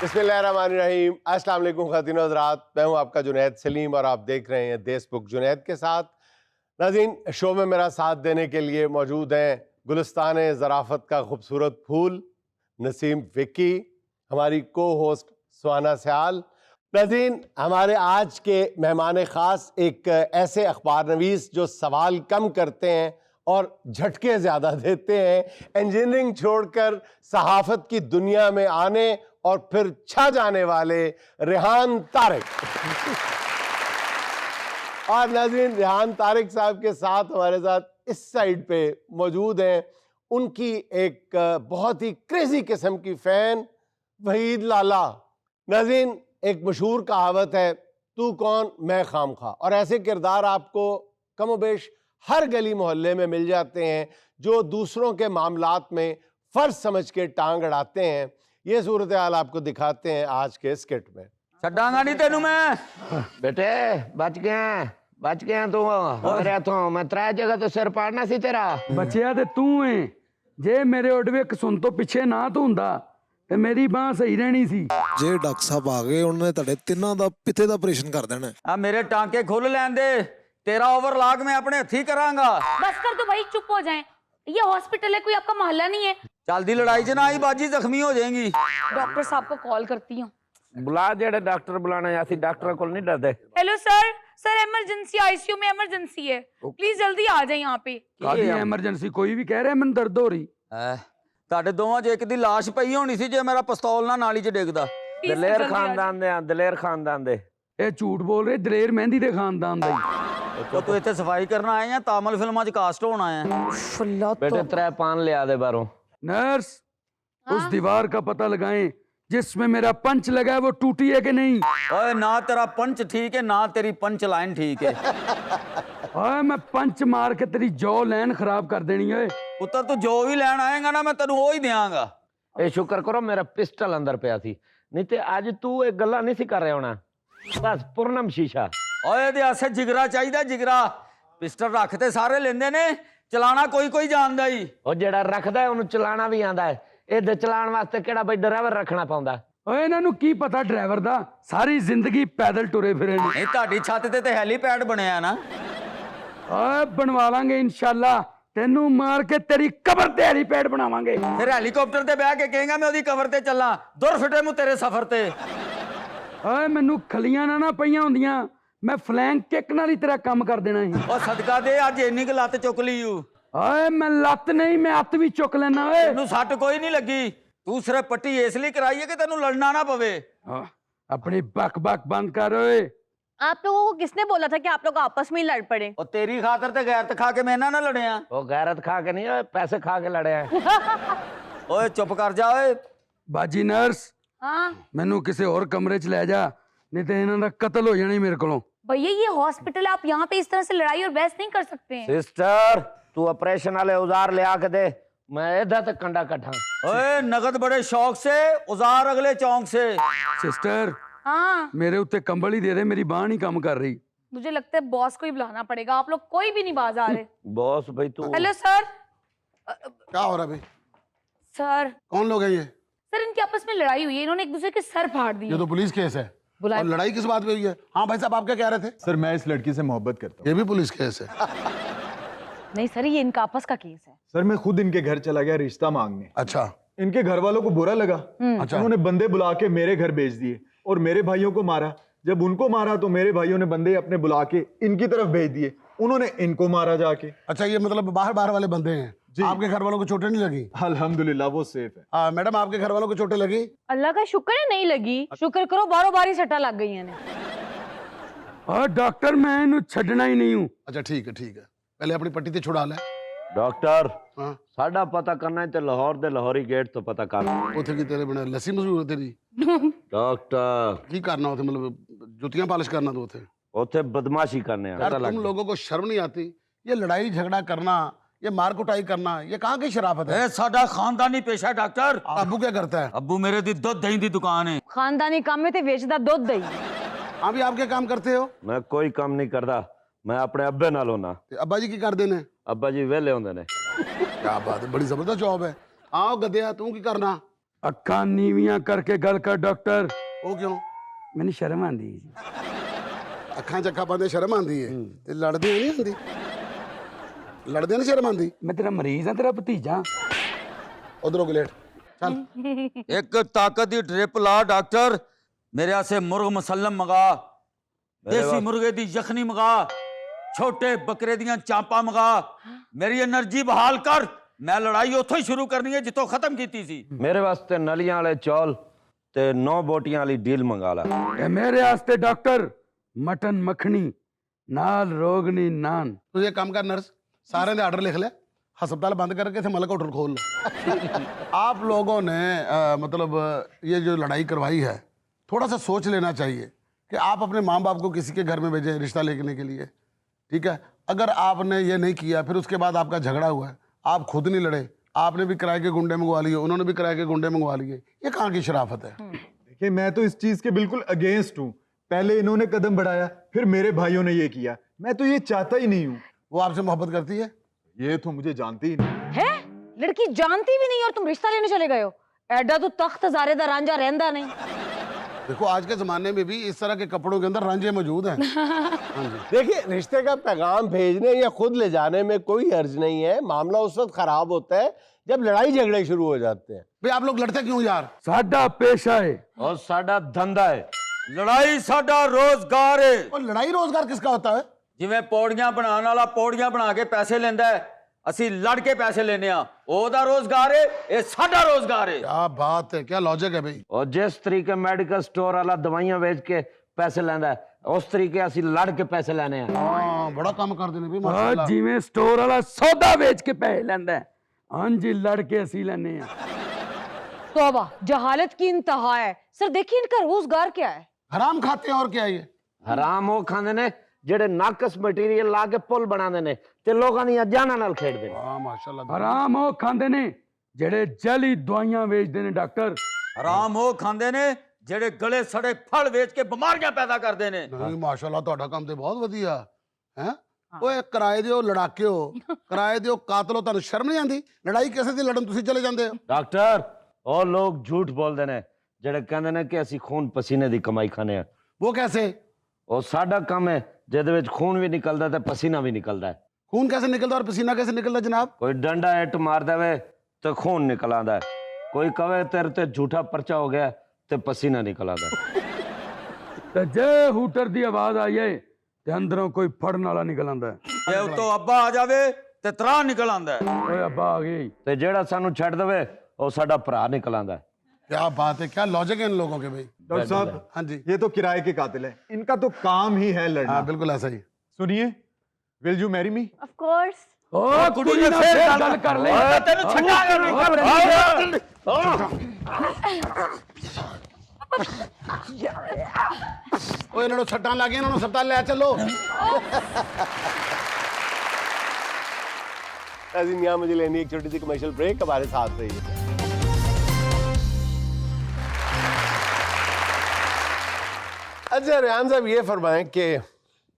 बिस्मिल्लाहिर्रहमानिर्रहीम। अस्सलाम वालेकुम ख़वातीन और हज़रात, मैं हूं आपका जुनैद सलीम और आप देख रहे हैं देश बुक जुनैद के साथ। नाज़रीन, शो में मेरा साथ देने के लिए मौजूद हैं गुलिस्तान ज़राफ़त का खूबसूरत फूल नसीम विक्की, हमारी को होस्ट सुहाना सयाल। नाज़रीन, हमारे आज के मेहमान ख़ास एक ऐसे अखबार नवीस जो सवाल कम करते हैं और झटके ज़्यादा देते हैं, इंजीनियरिंग छोड़कर सहाफ़त की दुनिया में आने और फिर छा जाने वाले रेहान तारिक। और नाज़रीन, रेहान तारिक साहब के साथ हमारे साथ इस साइड पे मौजूद हैं उनकी एक बहुत ही क्रेजी किस्म की फ़ैन वहीद लाला। नाज़रीन, एक मशहूर कहावत है, तू कौन मैं खामखा, और ऐसे किरदार आपको कमोबेश हर गली मोहल्ले में मिल जाते हैं जो दूसरों के मामलात में फ़र्ज समझ के टांग अड़ाते हैं। ये सूरत हाल आपको दिखाते हैं आज के स्किट में। छड्डांगा नहीं तेनू मैं। बेटे बच गया तू मेरे तो मैं त्रै जगह तो सिर पाड़ना सी तेरा। बचिया ते तू है जे मेरे ओडवे सुन तो पिछे ना तो हुंदा ते मेरी बांह सही रहनी सी। जे डॉक्टर साहब आ गए उन्होंने तुहाडे तिन्हां दा पिथे दा ऑपरेशन कर देना। आ मेरे टांके खोल लैन दे, तेरा ओवरलॉक मैं अपने हथी करांगा। बस कर दो भाई, चुप हो जाएं। ये हॉस्पिटल है, कोई आपका मोहल्ला नहीं है। चलदी लड़ाई च ना आई बाजी जख्मी हो जाएंगी। डॉक्टर साहब को कॉल करती हूँ। बुला जेड़े डॉक्टर बुलाने आसी, डॉक्टर को नहीं डरदे। Hello sir, sir emergency, ICU में इमरजेंसी है, प्लीज जल्दी आ जाए यहाँ पे। कादी एमरजेंसी? कोई भी कह रहा है मैंने दर्द हो रही। ਤੁਹਾਡੇ ਦੋਵਾਂ 'ਚ ਇੱਕ ਦੀ ਲਾਸ਼ ਪਈ ਹੋਣੀ ਸੀ ਜੇ ਮੇਰਾ ਪਿਸਤੌਲ ਨਾ ਨਾਲੀ 'ਚ ਡਿੱਗਦਾ। ਦਲੇਰ ਖਾਨਦਾਨ ਦੇ ਦਲੇਰ ਖਾਨਦਾਨ ਦੇ ਇਹ ਝੂਠ ਬੋਲ ਰਹੇ, ਦਲੇਰ ਮਹਿੰਦੀ ਦੇ ਖਾਨਦਾਨ ਦਾ ਹੀ। तो तू इत्थे सफाई करना आया या तामल फिल्मां च कास्ट होना आया? बेटे त्रै पान लिया दे बाहरों। नर्स, उस दीवार का पता लगाएं जिसमें मेरा पंच लगा है वो टूटी है कि नहीं। ओए ना तेरा पंच ठीक है ना तेरी पंच लाइन ठीक है। ओए मैं पंच मार के तेरी जॉ लाइन खराब कर देनी है। पुत्र तू जो भी लैन आएगा ना मैं तेनू वो ही देंगा। ए शुक्र करो मेरा पिस्टल अंदर पिया थी, नहीं ते आज तू एक गल्ला नहीं सी कर रहा होना। बस पूर्णम शीशा। ओए दे आसे जिगरा चाहिए, जिगरा। पिस्टल रखते सारे लेंदे ने, चलाना कोई कोई जानदा ही। और जेड़ा रखदा है उन्हें चलाना भी आंदा है। ए चलान वास्ते केड़ा भाई ड्राइवर रखना पाउंदा। ओए इन्हां नूं की पता ड्राइवर दा, सारी जिंदगी पैदल टुरे फिरे ने। नहीं ताड़ी छत ते हेलीपैड बनया ना। ओए बनवा लांगे इंशाल्लाह, तेनू मार के तेरी कबर ते हेलीपैड बनावांगे। फिर हेलीकॉप्टर ते बैठ के कहेगा मैं ओदी कबर ते चला, दुर फिटे मु तेरे सफर ते। ओए मैनू खलियां ना पईयां हुंदियां, मैं फ्लैंक किक नाल ही तेरा काम कर देना ही। ओ सदका दे अज इन्नी क लत चुक ली। ओए मैं लत नहीं, मैं हत्थ भी चुक लेना। ओए तेनू सट कोई नहीं लगी, तू सिर्फ पट्टी इसलिए कराई है कि तेनू लड़ना ना पवे। अपनी बक बक बंद कर। ओए आप लोगों को किसने बोला था कि आप लोग आपस में ही लड़ पड़े? और तेरी खातर ते गैरत खा के मैं ना लड़िया। वो गैरत खा के नहीं, पैसे खा के लड़े हैं। ओए चुप कर जा। ओए बाजी नर्स, हाँ मैनू किसी और कमरे च ले जा, नहीं तो इन्हां दा कत्ल हो जाना मेरे कोलों। भैया, ये हॉस्पिटल है, आप यहाँ पे इस तरह से लड़ाई और बहस नहीं कर सकते हैं। सिस्टर तू ऑपरेशन वाले औजार ले आके दे, मैं इधर तक कंडा कट्ठा। ओए नगद बड़े शौक से, औजार अगले चौंक से। सिस्टर, हाँ मेरे उत्ते कंबल ही दे दे, मेरी बांह नहीं काम कर रही। मुझे लगता है बॉस को ही बुलाना पड़ेगा, आप लोग कोई भी नहीं बाज आ रहे। बॉस भाई तू। Hello sir. क्या हो रहा है भाई? सर, कौन लोग हैं ये? सर इनकी आपस में लड़ाई हुई है, इन्होंने एक दूसरे के सर फाड़ दिए। ये तो पुलिस केस है। बुलाए। और लड़ाई किस बात पे हुई है? हाँ भाई साहब, आप क्या कह रहे थे? सर मैं इस लड़की से मोहब्बत करता हूँ। ये भी पुलिस केस है। नहीं सर, ये इनका आपस का केस है। सर मैं खुद इनके घर चला गया रिश्ता मांगने। अच्छा इनके घर वालों को बुरा लगा, अच्छा। उन्होंने बंदे बुला के मेरे घर भेज दिए और मेरे भाइयों को मारा। जब उनको मारा तो मेरे भाइयों ने बंदे अपने बुला के इनकी तरफ भेज दिए, उन्होंने इनको मारा जाके। अच्छा, ये मतलब बाहर बाहर वाले बंदे हैं। आपके घर वालों को चोटें नहीं लगी? अल्हम्दुलिल्लाह वो सेफ है। मैडम, आपके घर वालों को चोटें लगी? अल्लाह का शुक्र है नहीं लगी। शुक्र करो बारो बारी सट्टा लग गई है। और डॉक्टर, मैं इन्हू छड़ना ही नहीं हूँ। अच्छा ठीक है, ठीक है, पहले अपनी पट्टी से छुड़ा ले। डॉक्टर हाँ साडा पता करना है तो लाहौर दे लाहौरी गेट तो पता कर। उथे की तेरे बिना लस्सी मशहूर है तेरी। डॉक्टर की करना होते, मतलब जुतियां पालिश करना तो उथे। उथे बदमाशी करने यार तुम लोगों को शर्म नहीं आती? ये लड़ाई झगड़ा करना, ये मार कुटाई करना, ये कहाँ की शराफत है? ए साडा खानदानी पेशा डॉक्टर। अबू क्या करता है? अब्बू मेरे दी दुध दही दी दुकान है। खानदानी काम में ते बेचदा दुध दही। आप भी आप क्या काम करते हो? मैं कोई काम नहीं करता, मैं अपने अब्बे नाल होना। ते अब्बा जी की कर देने? अब्बा जी वेले होंदे ने। क्या बात है, बड़ी जबरदस्त जॉब है। आओ गधेया, तू की करना? ਅੱਖਾਂ ਨੀਵੀਆਂ ਕਰਕੇ ਗੱਲ ਕਰ ਡਾਕਟਰ। ਉਹ ਕਿਉਂ? ਮੈਨੂੰ ਸ਼ਰਮ ਆਂਦੀ ਜੀ। ਅੱਖਾਂ 'ਚ ਅੱਖਾਂ ਪਾਉਂਦੇ ਸ਼ਰਮ ਆਉਂਦੀ ਹੈ ਤੇ ਲੜਦੇ ਨਹੀਂ ਆਉਂਦੀ? ਲੜਦੇ ਨਹੀਂ ਸ਼ਰਮ ਆਉਂਦੀ? ਮੈਂ ਤੇਰਾ ਮਰੀਜ਼ ਆ, ਤੇਰਾ ਭਤੀਜਾ। ਉਧਰੋਂ ਗਲੇਟ ਚੱਲ। एक ताकत दी ड्रिप ला डॉक्टर, मेरे से मुर्ग मुसल्लम मंगा, देसी मुर्गे दी यखनी मंगा, छोटे बकरे दियां चांपा मंगा, मेरी एनर्जी बहाल कर। मैं लड़ाई उथों ही शुरू करनी है जिथों खत्म कीती सी। मेरे वास्ते नलियां वाले चौल ते 9 बोटियां वाली डील मंगा ला। ਤੇ ਮੇਰੇ ਵਾਸਤੇ ਡਾਕਟਰ ਮਟਨ ਮੱਖਣੀ ਨਾਲ ਰੋਗਨੀ ਨਾਨ। तू ये काम कर नर्स, सारे ने ऑर्डर लिख ले, हस्पताल बंद करके थे मलक होटल खोल लो। आप लोगों ने मतलब ये जो लड़ाई करवाई है, थोड़ा सा सोच लेना चाहिए कि आप अपने माँ बाप को किसी के घर में भेजें रिश्ता लेने के लिए, ठीक है? अगर आपने ये नहीं किया, फिर उसके बाद आपका झगड़ा हुआ है, आप खुद नहीं लड़े, आपने भी किराए के गुंडे मंगवा लिए, उन्होंने भी किराए के गुंडे मंगवा लिए, ये कहाँ की शराफत है? देखिए, मैं तो इस चीज के बिल्कुल अगेंस्ट हूँ। पहले इन्होंने कदम बढ़ाया, फिर मेरे भाइयों ने ये किया। मैं तो ये चाहता ही नहीं हूँ। वो आपसे मोहब्बत करती है? ये तो मुझे जानती ही नहीं। है लड़की जानती भी नहीं और तुम रिश्ता लेने चले गए हो। एडा तो तख्त जारेदा रांझा रहंदा नहीं। देखो आज के जमाने में भी इस तरह के कपड़ों के अंदर रांझे मौजूद हैं। हाँ जी। देखिए, रिश्ते का पैगाम भेजने या खुद ले जाने में कोई हर्ज नहीं है। मामला उस वक्त खराब होता है जब लड़ाई झगड़े शुरू हो जाते हैं। भाई आप लोग लड़ते क्यों यार? ਸਾਡਾ पेशा है और साडा धंधा है। लड़ाई साडा रोजगार है। और लड़ाई रोजगार किसका होता है? जिवें पौड़ियां बनाने वाला पौड़ियां बना के पैसे लेंदा है, ਅਸੀਂ ਲੜ ਕੇ ਪੈਸੇ ਲੈਨੇ ਆ, ਉਹਦਾ ਰੋਜ਼ਗਾਰ ਹੈ, ਇਹ ਸਾਡਾ ਰੋਜ਼ਗਾਰ ਹੈ। क्या बात है, क्या लॉजिक है भाई? और जिस तरीके मेडिकल स्टोर वाला दवाइयां बेच के पैसे लेंदा है, उस तरीके ਅਸੀਂ लड़ के पैसे लेने हैं। हाँ, बड़ा काम कर देने भाई ਆ माशाल्लाह। ਜਿਵੇਂ ਸਟੋਰ ਵਾਲਾ ਸੌਦਾ ਵੇਚ ਕੇ ਪੈਸੇ ਲੈਂਦਾ ਹੈ, ਹਾਂਜੀ ਲੜ ਕੇ ਅਸੀਂ ਲੈਨੇ ਆ। तौबा, जहालत की इंतहा है। सर देखिए इनका रोजगार क्या है। हराम खाते हैं और क्या ये? ਹਰਾਮ ਉਹ ਖਾਂਦੇ ਨੇ ਜਿਹੜੇ ਨਾਕਸ ਮਟੀਰੀਅਲ ਲਾ ਕੇ ਪੁੱਲ ਬਣਾਉਂਦੇ ਨੇ ਤੇ ਲੋਕਾਂ ਦੀਆਂ ਜਾਨਾਂ ਨਾਲ ਖੇਡਦੇ ਨੇ। हाँ माशाल्लाह। ਹਰਾਮ ਉਹ ਖਾਂਦੇ ਨੇ ਜਿਹੜੇ ਜਲੀ ਦਵਾਈਆਂ ਵੇਚਦੇ ਨੇ ਡਾਕਟਰ। ਹਰਾਮ ਉਹ ਖਾਂਦੇ ਨੇ ਜਿਹੜੇ ਗਲੇ ਸੜੇ ਫਲ ਵੇਚ ਕੇ ਬਿਮਾਰੀਆਂ ਪੈਦਾ ਕਰਦੇ ਨੇ। नहीं माशाल्लाह ਤੁਹਾਡਾ ਕੰਮ ਤੇ ਬਹੁਤ ਵਧੀਆ ਹੈ। ਓਏ ਕਿਰਾਏ ਦਿਓ ਲੜਾਕਿਓ, ਕਿਰਾਏ ਦਿਓ ਕਾਤਲੋ, ਤੁਹਾਨੂੰ ਸ਼ਰਮ ਨਹੀਂ ਆਉਂਦੀ? ਲੜਾਈ ਕਿਸੇ ਦੀ ਲੜਨ ਤੁਸੀਂ ਚਲੇ ਜਾਂਦੇ ਹੋ। ਡਾਕਟਰ, ਉਹ ਲੋਕ ਝੂਠ ਬੋਲਦੇ ਨੇ ਜਿਹੜੇ ਕਹਿੰਦੇ ਨੇ ਕਿ ਅਸੀਂ ਖੂਨ ਪਸੀਨੇ ਦੀ ਕਮਾਈ ਖਾਂਦੇ ਆ। वो कैसे? ਉਹ ਸਾਡਾ ਕੰਮ ਹੈ ਜਿਹਦੇ ਵਿੱਚ ਖੂਨ ਵੀ ਨਿਕਲਦਾ ਤੇ ਪਸੀਨਾ ਵੀ ਨਿਕਲਦਾ ਹੈ। खून कैसे निकलता और पसीना कैसे निकलता जनाब? ਕੋਈ ਡੰਡਾ ਇੱਟ ਮਾਰ ਦੇਵੇ ਤੇ ਖੂਨ ਨਿਕਲ ਆਉਂਦਾ ਹੈ, ਕੋਈ ਕਵੇ ਤੇਰੇ ਤੇ ਝੂਠਾ ਪਰਚਾ ਹੋ ਗਿਆ ਤੇ ਪਸੀਨਾ ਨਿਕਲ ਆਉਂਦਾ ਹੈ। ਤੇ ਜੇ ਹੂਟਰ ਦੀ ਆਵਾਜ਼ ਆਈਏ ਤੇ ਅੰਦਰੋਂ ਕੋਈ ਫੜਨ ਵਾਲਾ ਨਿਕਲ ਆਂਦਾ ਹੈ। ਜੇ ਉਤੋਂ ਅੱਬਾ ਆ ਜਾਵੇ ਤੇ ਤਰਾ ਨਿਕਲ ਆਂਦਾ ਹੈ। ਓਏ ਅੱਬਾ ਆ ਗਈ। ਤੇ ਜਿਹੜਾ ਸਾਨੂੰ ਛੱਡ ਦੇਵੇ ਉਹ ਸਾਡਾ ਭਰਾ ਨਿਕਲ ਆਉਂਦਾ ਹੈ। क्या बात है, क्या लॉजिक है इन लोगों के भाई? डॉक्टर साहब, हाँ जी। ये तो किराए के कातिल है, इनका तो काम ही है लड़ना। हाँ बिल्कुल ऐसा ही। सुनिए, will you marry me? Of course. ਓ ਕੁੜੀ ਨਾਲ ਫੇਰ ਗੱਲ ਕਰ ਲੈ। ਓਏ ਤੈਨੂੰ ਛੱਡਾਂਗੇ। ओए इन्होंने सट्टां लागी, इन्होंने अस्पताल ले चलो। नाज़रीन, यहाँ मुझे लेनी एक छोटी सी कमर्शियल ब्रेक, हमारे साथ रहिए। अच्छा रेहान साहब, ये फरमाएं कि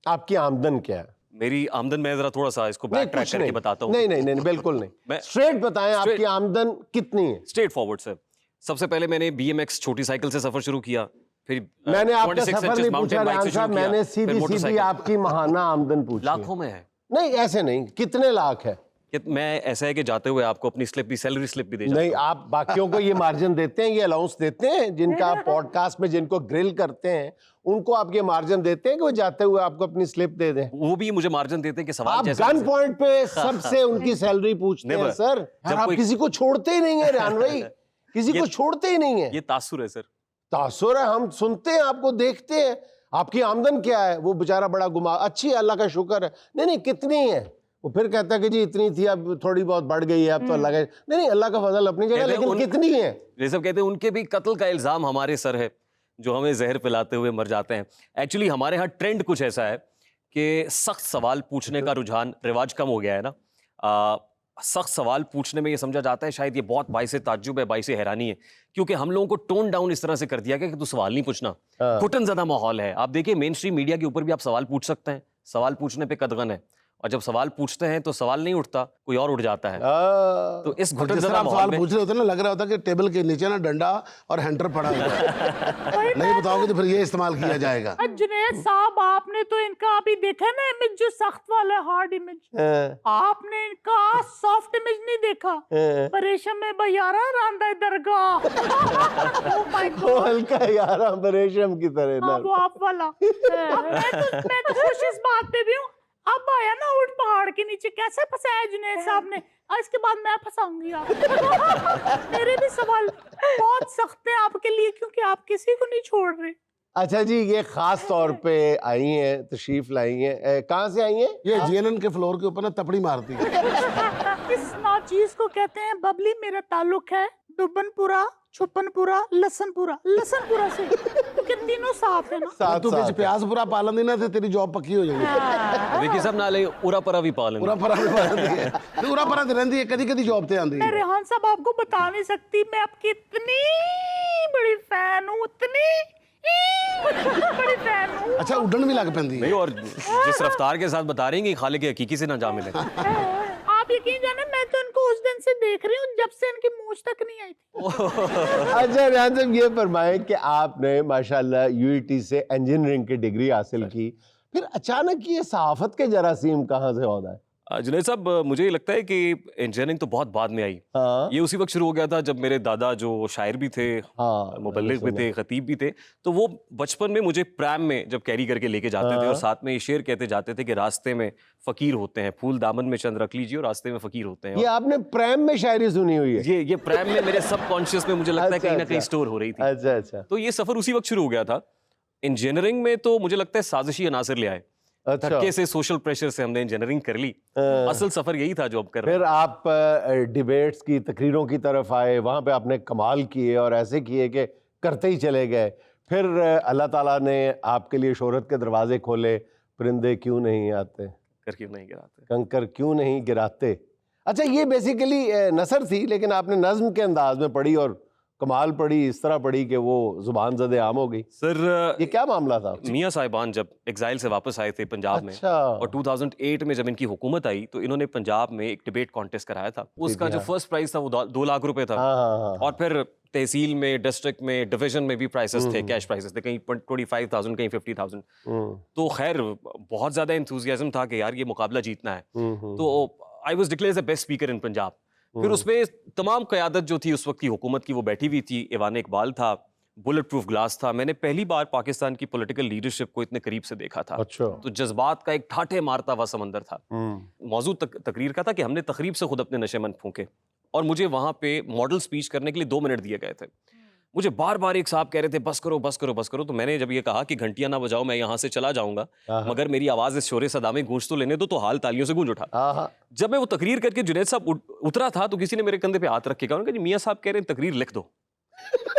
आपकी आमदन क्या है? मेरी आमदन, मैं जरा थोड़ा सा इसको बैक ट्रैक कुछ करके नहीं। बताता हूँ। नहीं नहीं नहीं बिल्कुल नहीं, मैं- स्ट्रेट बताएं आपकी आमदन कितनी है? Straight forward sir. सबसे पहले मैंने BMX छोटी साइकिल से सफर शुरू किया, फिर मैंने आपका 26 सफर इंचेस नहीं माउंटेन पूछा बाइक रेहान से शुरू साहब, किया, मैंने फिर सीधी सीधी मोटरसाइकिल। आपकी महाना आमदन पूछी। लाखों में है। नहीं ऐसे नहीं, कितने लाख है? मैं ऐसा है कि जाते हुए आपको अपनी स्लिप भी, सैलरी स्लिप भी दे जाता नहीं, आप बाकियों को ये मार्जिन देते हैं, ये अलाउंस देते हैं, जिनका आप पॉडकास्ट में जिनको ग्रिल करते हैं उनको आप ये मार्जिन देते हैं कि वो जाते हुए आपको अपनी स्लिप दे दें? हूँ। वो भी मुझे मार्जिन देते हैं कि सवाल आप जैसे गन जैसे- पॉइंट पे सबसे उनकी सैलरी पूछते हैं Never. सर। जब आप कोई- किसी को छोड़ते ही नहीं है रेहान भाई, किसी को छोड़ते ही नहीं है। ये तासुर है सर। तासुर है, हम सुनते हैं, आपको देखते हैं। आपकी आमदन क्या है? वो बेचारा बड़ा गुमा, अच्छी है, अल्लाह का शुक्र है। नहीं नहीं, कितनी है? वो फिर कहता है कि जी इतनी थी, अब थोड़ी बहुत बढ़ गई है, अब तो अल्लाह का। नहीं नहीं, अल्लाह का फजल अपनी जगह, कहते हैं लेकिन उन- कितनी है? ये सब कहते हैं उनके भी कत्ल का इल्जाम हमारे सर है, जो हमें जहर पिलाते हुए मर जाते हैं। एक्चुअली हमारे यहाँ ट्रेंड कुछ ऐसा है कि सख्त सवाल पूछने का रुझान, रिवाज कम हो गया है ना। सख्त सवाल पूछने में ये समझा जाता है शायद ये बहुत बाइस ताज्जुब है, बाइस हैरानी है, क्योंकि हम लोगों को टोन डाउन इस तरह से कर दिया गया कि तू सवाल नहीं पूछना। घुटन ज़्यादा माहौल है। आप देखिए मेन स्ट्रीम मीडिया के ऊपर भी आप सवाल पूछ सकते हैं, सवाल पूछने पे कदगन है। और जब सवाल पूछते हैं तो सवाल नहीं उठता, कोई और उठ जाता है। तो इस और घुटन जिस तरह ज़दा आप माहौल सवाल में पूछ रहे होते हैं ना, लग रहा होता कि टेबल के नीचे ना डंडा और हैंटर पड़ा हुआ है। नहीं बताओगे तो फिर ये इस्तेमाल किया जाएगा। जुनैद साहब, आपने तो इनका अभी देखा ना इमेज, जो सख्त वाला हार्ड इमेज, आपने इनका सॉफ्ट इमेज नहीं देखा। परेशम में बयारा रांदा दरगाह। Oh my वो God। हल्का यारा रेशम की तरह हाँ, ना। वो आप वाला। अब मैं तो खुश इस बात पे भी हूँ, अब आया ना ऊँट पहाड़ के नीचे, कैसे फंसाया जुनैद साहब ने, और इसके बाद मैं फंसाऊंगी आप। मेरे भी सवाल बहुत सख्त हैं आपके लिए, क्योंकि आप किसी को नहीं छोड़ रहे। अच्छा जी, ये खास तौर पे आई हैं, तशरीफ लाई हैं, कहाँ से आई हैं? ये जीएनएन के फ्लोर के ऊपर ना तपड़ी मारती है। इस नाचीज को कहते हैं बबली। मेरा ताल्लुक है दुबनपुरा, छुपनपुरा, लसनपुरा से, क्योंकि तीनों साफ है ना। तू बिच प्यासपुरा पालन दी ना ते तेरी जॉब पक्की हो जाएगी। विकी साहब नाले उरा परा भी पालन। पूरा परा भी पालन दी है। ते उरा परा ते रहंदी है, कदी-कदी जॉब ते आंदी मैं है। रेहान साहब आपको बता नहीं सकती, मैं आपकी इतनी बड़ी फैन हूँ, इतनी बड़ी फैन हूँ। अच्छा, उड़न भी लग पैंदी नहीं, है। और जिस रफ्तार के साथ बता रही हैं कि खालिक हकीकी से ना जा मिले। आप यकीन जाने, मैं तो इनको उस दिन से देख रही हूँ जब से इनकी मूंछ तक नहीं आई थी। अच्छा रेहान साहब, ये फरमाएं कि आपने माशाल्लाह यूईटी से इंजीनियरिंग की डिग्री हासिल की, फिर अचानक ये सहाफत के जरासीम कहाँ से होता है? जुनैद साहब, मुझे ये लगता है कि इंजीनियरिंग तो बहुत बाद में आई। हाँ ये उसी वक्त शुरू हो गया था जब मेरे दादा जो शायर भी थे, हाँ, मुबल्लिग भी थे, खतीब भी थे, तो वो बचपन में मुझे प्रैम में जब कैरी करके लेके जाते थे, और साथ में ये शेर कहते जाते थे कि रास्ते में फकीर होते हैं, फूल दामन में चंद रख लीजिए और रास्ते में फकीर होते हैं। ये आपने प्रेम में शायरी सुनी हुई है? ये प्रैम में मेरे सबकॉन्शियस में मुझे लगता है कहीं ना कहीं स्टोर हो रही थी। अच्छा अच्छा तो ये सफर उसी वक्त शुरू हो गया था। इंजीनियरिंग में तो मुझे लगता है साजिशी अनासर ले आए, अच्छा। धक्के से, सोशल प्रेशर से हमने इंजीनियरिंग कर ली। असल सफर यही था जो अब कर रहे हैं। फिर आप डिबेट्स की, तकरीरों की तरफ आए, वहाँ पे आपने कमाल किए और ऐसे किए कि करते ही चले गए। फिर अल्लाह ताला ने आपके लिए शोहरत के दरवाजे खोले, परिंदे क्यों नहीं आते, कर क्यों नहीं गिराते। कंकर क्यों नहीं गिराते। अच्छा, ये बेसिकली नसर थी, लेकिन आपने नज्म के अंदाज में पढ़ी और कमाल पढ़ी, इस तरह पढ़ी कि वो जुबान ज़दे आम हो गई। सर, ये क्या मामला था? मियाँ साहिबान जब एग्जाइल से वापस आए थे पंजाब में, अच्छा। और 2008 में जब इनकी हुकूमत आई तो इन्होंने पंजाब में एक डिबेट कॉन्टेस्ट कराया था। उसका जो फर्स्ट प्राइज था वो 2 लाख रुपए था। हाँ हाँ हाँ। और फिर तहसील में, डिस्ट्रिक्ट में, डिवीजन में भी प्राइसेस थे, कैश प्राइसेस थे, कहीं 25,000, कहीं 50,000। तो खैर बहुत ज़्यादा इंथुजियाज्म था कि यार ये मुकाबला जीतना है। तो I was declare the best speaker in Punjab. फिर उसमें तमाम क़यादत जो थी उस वक्त की हुकूमत की, वो बैठी हुई थी। ईवान इकबाल था, बुलेट प्रूफ ग्लास था। मैंने पहली बार पाकिस्तान की पॉलिटिकल लीडरशिप को इतने करीब से देखा था। अच्छा। तो जज्बात का एक ठाठे मारता हुआ समंदर था। मौजू तकरीर का था कि हमने तकरीब से खुद अपने नशे मन फूके, और मुझे वहाँ पे मॉडल स्पीच करने के लिए 2 मिनट दिए गए थे। मुझे बार बार एक साहब कह रहे थे बस करो बस करो बस करो। तो मैंने जब ये कहा कि घंटियां ना बजाओ, मैं यहाँ से चला जाऊंगा, मगर मेरी आवाज़ इस शोरे सदा में गूंज तो लेने दो, तो हाल तालियों से गूंज उठा। जब मैं वो तकरीर करके जुनैद साहब उतरा था तो किसी ने मेरे कंधे पे हाथ रख के कहा कि मियाँ साहब कह रहे हैं तकरीर लिख दो।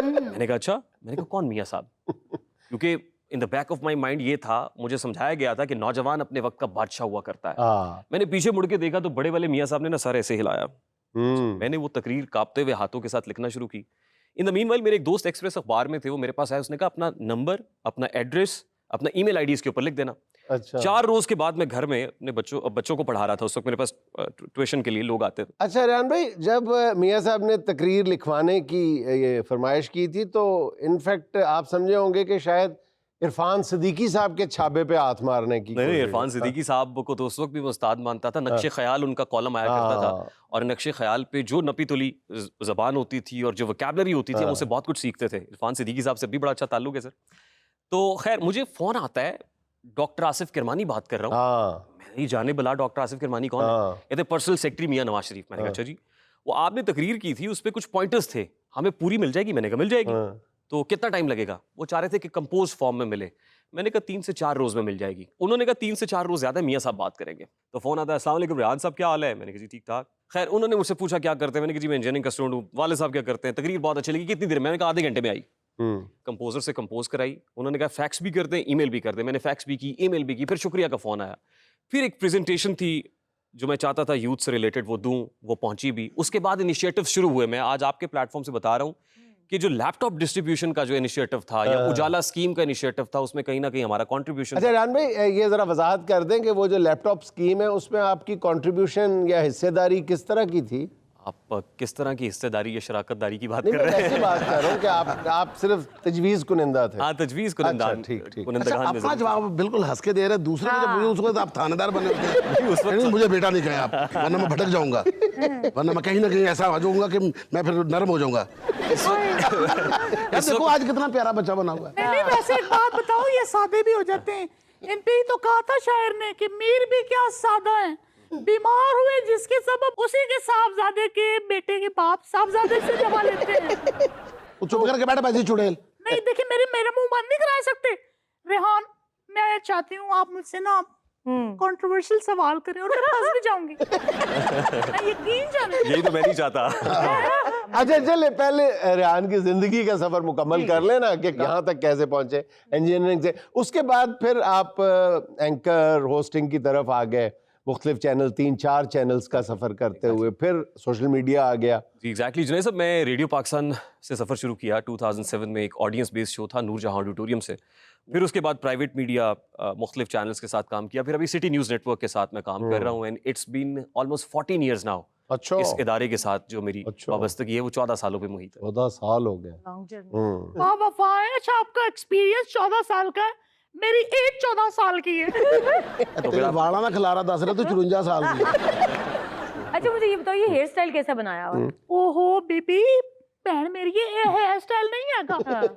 मैंने कहा अच्छा। मैंने कहा कौन मियाँ साहब? क्योंकि in the back of my mind ये था, मुझे समझाया गया था कि नौजवान अपने वक्त का बादशाह हुआ करता है। मैंने पीछे मुड़ के देखा तो बड़े वाले मियाँ साहब ने ना सर ऐसे हिलाया। मैंने वो तकरीर कांपते हुए हाथों के साथ लिखना शुरू की। इन द मीनवाइल मेरे एक दोस्त एक्सप्रेस अखबार में थे, वो मेरे पास आया, उसने कहा अपना नंबर, अपना एड्रेस, अपना ईमेल आईडी इसके ऊपर लिख देना। अच्छा। 4 रोज के बाद मैं घर में अपने बच्चों को पढ़ा रहा था। उस वक्त मेरे पास ट्यूशन के लिए लोग आते थे। अच्छा रेहान भाई, जब मियाँ साहब ने तकरीर लिखवाने की ये फरमाइश की थी तो इनफैक्ट आप समझे होंगे कि शायद इरफान सिद्दीकी साहब के छाबे पे हाथ मारने की। नहीं, इरफान सिद्दीकी साहब को तो उस वक्त भी मैं उस्ताद मानता था। नक्शे ख्याल उनका कॉलम आया करता था, और नक्शे ख्याल पे जो नपी तुली जबान होती थी और जो वोकैबुलरी होती थी, हम उससे बहुत कुछ सीखते थे। इरफान सिद्दीकी साहब से भी बड़ा अच्छा ताल्लुक है सर। तो खैर मुझे फ़ोन आता है, डॉक्टर आसिफ किरमानी बात कर रहा हूँ। मैंने जाने बुला डॉक्टर आसिफ किरमानी कौन है? कहते पर्सनल सेक्रेटरी मियाँ नवाज शरीफ। मैंने कहा अच्छा जी। वो आपने तकरीर की थी, उस पर कुछ पॉइंटर्स थे, हमें पूरी मिल जाएगी? मैंने कहा मिल जाएगी। तो कितना टाइम लगेगा? वो चाह रहे थे कि कंपोज फॉर्म में मिले। मैंने कहा 3 से 4 रोज में मिल जाएगी। उन्होंने कहा 3 से 4 रोज ज्यादा, मियाँ साहब बात करेंगे। तो फोन आता है, अस्सलाम वालेकुम रेहान साहब, क्या हाल है? मैंने कहा जी ठीक ठाक। खैर उन्होंने मुझसे पूछा क्या करते हैं? मैंने कहा जी मैं इंजीनियरिंग का स्टूडेंट हूँ। वाले साहब क्या करते हैं? तकरीर बहुत अच्छी लगी, कितनी देर? मैंने कहा आधे घंटे में आई। कंपोजर से कंपोज कराई। उन्होंने कहा फैक्स भी करते हैं, ईमेल भी करते हैं। मैंने फैक्स भी की, ईमेल भी की। फिर शुक्रिया का फोन आया। फिर एक प्रेजेंटेशन थी जो मैं चाहता था यूथ से रिलेटेड वो दूं, वो पहुंची भी। उसके बाद इनिशिएटिव शुरू हुए। मैं आज आपके प्लेटफॉर्म से बता रहा हूँ कि जो लैपटॉप डिस्ट्रीब्यूशन का जो इनिशिएटिव था या उजाला स्कीम का इनिशिएटिव था, उसमें कहीं ना कहीं हमारा कंट्रीब्यूशन। अच्छा रेहान भाई, ये जरा वजाहत कर दें कि वो जो लैपटॉप स्कीम है उसमें आपकी कंट्रीब्यूशन या हिस्सेदारी किस तरह की थी? आप किस तरह की हिस्सेदारी या शराकतदारी की बात नहीं, कर मैं रहे ऐसी हैं? बात कर रहा हूँ कि आप सिर्फ तजवीज़ कुनिंदा थे। हाँ, तजवीज़ अच्छा, कुनिंदान, ठीक ठीक। कुनिंदगान में अपना जवाब बिल्कुल हंस के दे रहे हैं, दूसरे को जब पूछे उसको तो आप थानेदार बने होते हैं। उस वक्त नहीं, मुझे बेटा नहीं कहें आप, वरना मैं भटक जाऊंगा, वरना मैं कहीं ना कहीं ऐसा हो जाऊंगा कि मैं फिर नरम हो जाऊंगा। यार देखो आज कितना प्यारा बच्चा बना हुआ है। नहीं वैसे एक बात बताओ, ये सादे भी हो जाते हैं। इन पे ही तो कहा था शायर ने कि मीर भी क्या सादा है, बीमार हुए जिसके सबब उसी के साहबजादे के बेटे के बाप साहबजादे से दवा लेते हैं। तो चुप करके बैठ पैसे चुड़ैल। नहीं देखिए, मेरा मुंह बंद नहीं करा सकते। रेहान, मैं चाहती हूँ आप मुझसे ना कंट्रोवर्शियल सवाल करें और मैं फंस भी जाऊंगी। मैं यकीन जाने। यही तो मैं नहीं चाहता। अच्छा चले, पहले रेहान की जिंदगी का सफर मुकम्मल कर लेना कि यहाँ तक कैसे पहुंचे इंजीनियरिंग से, उसके बाद फिर आप एंकर होस्टिंग की तरफ आ गए, मुख्तलिफ चैनल, 3-4 चैनल्स का सफर करते हुए फिर सोशल मीडिया आ गया। जी एग्जैक्टली जुनैद साहब, मैं रेडियो पाकिस्तान से सफ़र शुरू किया 2007 में। एक ऑडियंस बेस्ड शो था नूर जहां ऑडिटोरियम से। फिर उसके बाद प्राइवेट मीडिया, मुख्तलिफ चैनल्स के साथ काम किया। फिर अभी सिटी न्यूज़ नेटवर्क के साथ मैं काम कर रहा हूँ and it's been almost 14 years now. अच्छा, इस इदारे के साथ जो मेरी अच्छा। वाबस्तगी है वो 14 सालों पे मुहित है। 14 साल हो गए। वाह वफा है। अच्छा, आपका एक्सपीरियंस 14 साल का है, मेरी एज 14 साल की है। तो तेरा वाड़ा ना खिला रहा 10 रहे तो 54 साल की है। अच्छा मुझे ये बताओ, ये हेयर स्टाइल कैसा बनाया हुआ है? ओहो बेबी, भैन मेरी ये हेयर स्टाइल नहीं है का।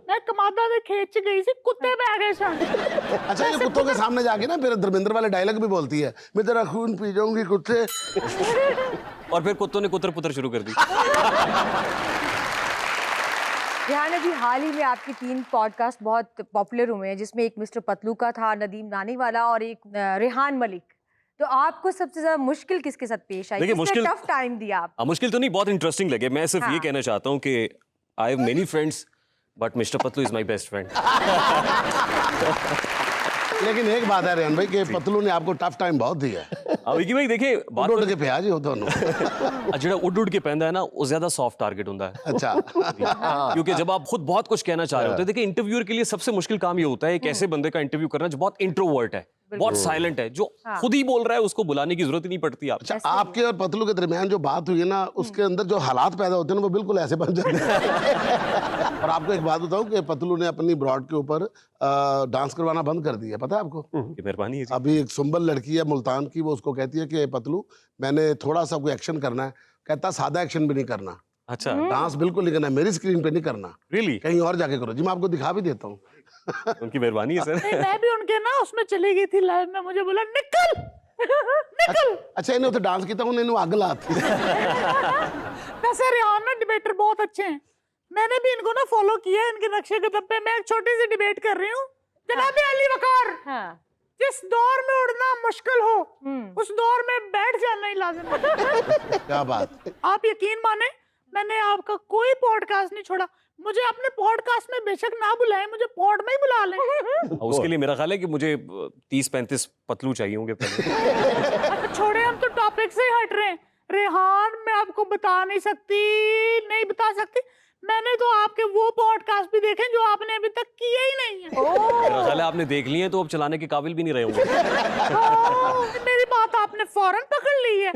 मैं कमादा दे खेत च गई सी, कुत्ते बह गए सन। अच्छा ये कुत्तों के सामने जाके ना फिर धर्मेंद्र वाले डायलॉग भी बोलती है, मैं तेरा खून पी जाऊंगी कुत्ते। और फिर कुत्तों ने कुतर पुतर शुरू कर दी। रेहान, अभी हाल ही में आपकी 3 पॉडकास्ट बहुत पॉपुलर हुए हैं, जिसमें एक मिस्टर पतलू का था, नदीम नानी वाला, और एक रेहान मलिक। तो आपको सबसे ज्यादा मुश्किल किसके साथ पेश आई? देखिए, मुश्किल टफ टाइम दिया आप? मुश्किल तो नहीं, बहुत इंटरेस्टिंग लगे। मैं सिर्फ ये कहना चाहता हूँ कि I have many friends but mister Patlu is my best friend. लेकिन एक बात है रेहान भाई कि पतलू ने आपको टफ टाइम बहुत दिया है। विकी भाई देखिए, बात उड़ के प्याज हो दोनों। ਜਿਹੜਾ ਉੱਡ ਕੇ ਪੈਂਦਾ है ना वो ज्यादा सॉफ्ट टारगेट ਹੁੰਦਾ है। अच्छा। क्योंकि जब आप खुद बहुत कुछ कहना चाह रहे होते हैं, देखिए इंटरव्यूअर के लिए सबसे मुश्किल काम ये होता है एक ऐसे बंदे का इंटरव्यू करना जो बहुत इंट्रोवर्ट है, बहुत साइलेंट है, जो खुद ही बोल रहा है, उसको बुलाने की जरूरत ही नहीं पड़ती। आप अच्छा, आपके और पतलू के दरमियान जो बात हुई है ना, उसके अंदर जो हालात पैदा होते हैं ना वो बिल्कुल ऐसे बन जाते हैं। और आपको एक बात बताऊं कि पतलू ने अपनी ब्रॉड के ऊपर डांस करवाना बंद कर दिया, पता है आपको? मेहरबानी है जी। अभी एक सुंबल लड़की है मुल्तान की, वो उसको कहती है कि पतलू मैंने थोड़ा सा कोई एक्शन करना है, कहता सादा एक्शन भी नहीं करना, अच्छा, डांस बिल्कुल नहीं करना, मेरी स्क्रीन पे नहीं करना, रियली? कहीं और जाके करो। जी मैं आपको दिखा भी देता हूँ। उनकी मेहरबानी है सर। नहीं, मैं भी उनके ना उसमें चली गई थी लाइव में, मुझे बोला निकल निकल। अच्छा इन्हें तो डांस किया उन्हें आग लाती। वैसे रेहान ना डिबेटर बहुत अच्छे हैं, मैंने भी इनको ना फॉलो किया है, इनके नक्शे कदम पे। मैं एक छोटी सी डिबेट कर रही हूँ। जनाब अली वकार, जिस दौर में उड़ना मुश्किल हो उस दौर में बैठ जाना ही लाजिम है। क्या बात। आप यकीन माने, मैंने आपका कोई पॉडकास्ट नहीं छोड़ा। मुझे अपने पॉडकास्ट में बेशक ना बुलाए, मुझे पॉड में ही बुला लें। उसके लिए मेरा ख्याल है कि मुझे 30-35 पतलू चाहिए होंगे पहले। अच्छा छोड़े, हम तो टॉपिक से ही हट रहे हैं। रेहान, मैं आपको बता नहीं बता सकती, मैंने तो आपके वो पॉडकास्ट भी देखे जो आपने अभी तक किए ही नहीं है। मेरा ख्याल है आपने देख लिए हैं तो अब चलाने के काबिल भी नहीं रहे होंगे। मेरी बात आपने फौरन पकड़ ली है?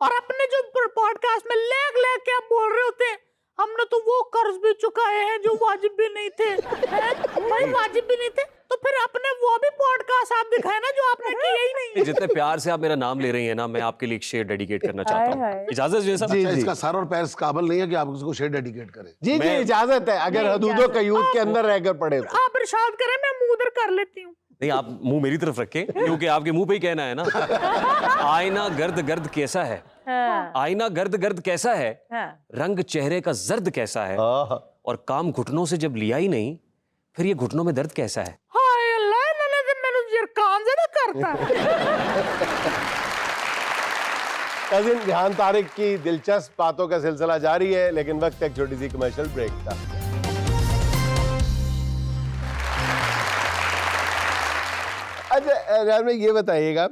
और अपने जो पॉडकास्ट में लेग के आप बोल रहे होते हैं, हमने तो वो कर्ज भी चुकाए हैं जो वाजिब भी नहीं थे, भाई वाजिब भी नहीं थे, तो फिर अपने वो भी पॉडकास्ट आप दिखाए ना जो आपने किए ही नहीं। जितने प्यार से आप मेरा नाम ले रही हैं ना, मैं आपके लिए एक शेर डेडिकेट करना चाहता हूँ। इजाजत है साहब? अच्छा, इसका सर और पैर इस काबिल नहीं है कि आप उसको शेर डेडिकेट करें। जी जी इजाजत है, अगर हदूदों कयूद के अंदर रहकर पड़े तो। आप इरशाद करें, मैं मुंह उधर कर लेती हूँ। नहीं, आप मुंह मेरी तरफ रखें क्योंकि आपके मुंह पे ही कहना है ना। आईना गर्द गर्द कैसा है, आईना गर्द गर्द कैसा है, रंग चेहरे का जर्द कैसा है, और काम घुटनों से जब लिया ही नहीं फिर ये घुटनों में दर्द कैसा है। हाय अल्लाह, इन्होंने तो मैंने जिरकान से ना करता। कजिन रेहान तारिक की दिलचस्प बातों का सिलसिला जारी है, लेकिन वक्त एक छोटी सी कमर्शियल ब्रेक था। अच्छा रेहान भाई, ये बताइएगा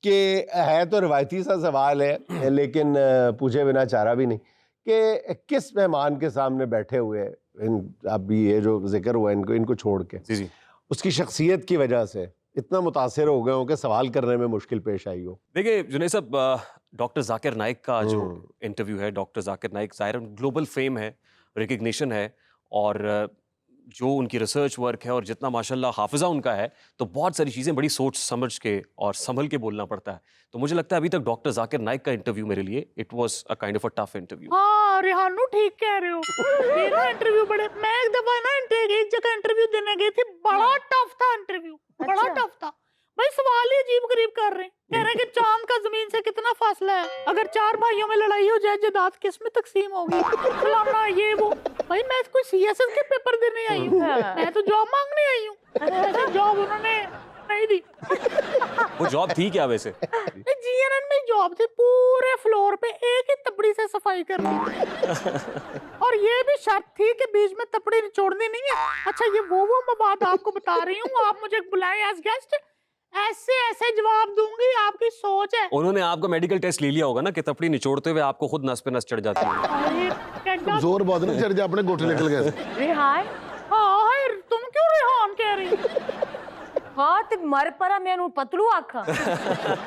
कि है तो रिवायती सा सवाल है लेकिन पूछे बिना चारा भी नहीं, कि किस मेहमान के सामने बैठे हुए अभी ये जो जिक्र हुआ इनको छोड़ के, जी जी। उसकी शख्सियत की वजह से इतना मुतासिर हो गए हो कि सवाल करने में मुश्किल पेश आई हो? देखिए जुनैद साहब, डॉक्टर जाकिर नाइक का जो इंटरव्यू है, डॉक्टर जाकिर नाइक ज़ाहिर ग्लोबल फेम है, रिकग्निशन है, और जो उनकी रिसर्च वर्क है और जितना माशाल्लाह हाफिज़ा उनका है, तो बहुत सारी चीज़ें बड़ी सोच समझ के और संभल के बोलना पड़ता है। तो मुझे लगता है अभी तक डॉक्टर जाकिर नाइक का इंटरव्यू मेरे लिए it was a kind of a tough interview. हाँ रेहानू ठीक कह रहे हो, ये ना इंटरव्यू बड़े, मैं एक दफा ना एक जगह इंटरव्यू देने गई थी, बड़ा टफ था इंटरव्यू, बड़ा टफ था भाई। सवाल ही अजीब गरीब कर रहे हैं, कह रहे हैं कि चांद का जमीन से कितना फासला है, अगर 4 भाइयों में लड़ाई हो जाए जायदाद किस में तकसीम होगी, फलाना ये वो। भाई मैं कोई सीएसएस के पेपर देने आई हूँ, मैं तो जॉब मांगने आई हूँ, जॉब उन्होंने नहीं दी। वो जॉब थी क्या वैसे? जीएनएन में जॉब थी, पूरे फ्लोर पे एक ही तपड़ी से सफाई करनी और ये भी शर्त थी कि बीच में तपड़ी निचोड़नी नहीं है। अच्छा ये वो मैं बात आपको बता रही हूँ, आप मुझे बुलाएं एज गेस्ट, ऐसे ऐसे जवाब दूंगी, आपकी सोच है। उन्होंने आपका मेडिकल टेस्ट ले लिया होगा ना कि तपड़ी निचोड़ते हुए आपको खुद नस पे नस चढ़ जाती है। जोर बहुत नहीं चढ़ जाए, अपने गोटे निकल गए। रेहान हाँ तुम क्यों रेहान कह रही? हाँ ते मर परा मैनू पतलू आखा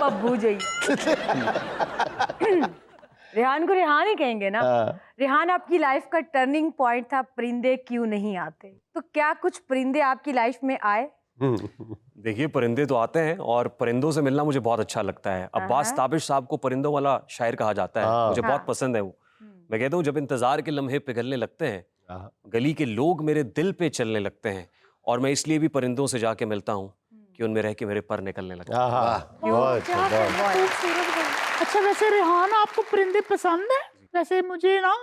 पब्बू जई। रेहान को रेहान ही कहेंगे ना। रेहान आपकी लाइफ का टर्निंग पॉइंट था, परिंदे क्यों नहीं आते, तो क्या कुछ परिंदे आपकी लाइफ में आए? देखिए परिंदे तो आते हैं और परिंदों से मिलना मुझे बहुत अच्छा लगता है। अब्बास ताबिश साहब को परिंदों वाला शायर कहा जाता है, मुझे बहुत पसंद है वो। मैं कहता हूँ जब इंतजार के लम्हे पिघलने लगते हैं, गली के लोग मेरे दिल पे चलने लगते हैं, और मैं इसलिए भी परिंदों से जाके मिलता हूँ कि उनमें रह के मेरे पर निकलने लगते हैं। अच्छा वैसे रेहान आपको परिंदे पसंद है? वैसे मुझे ना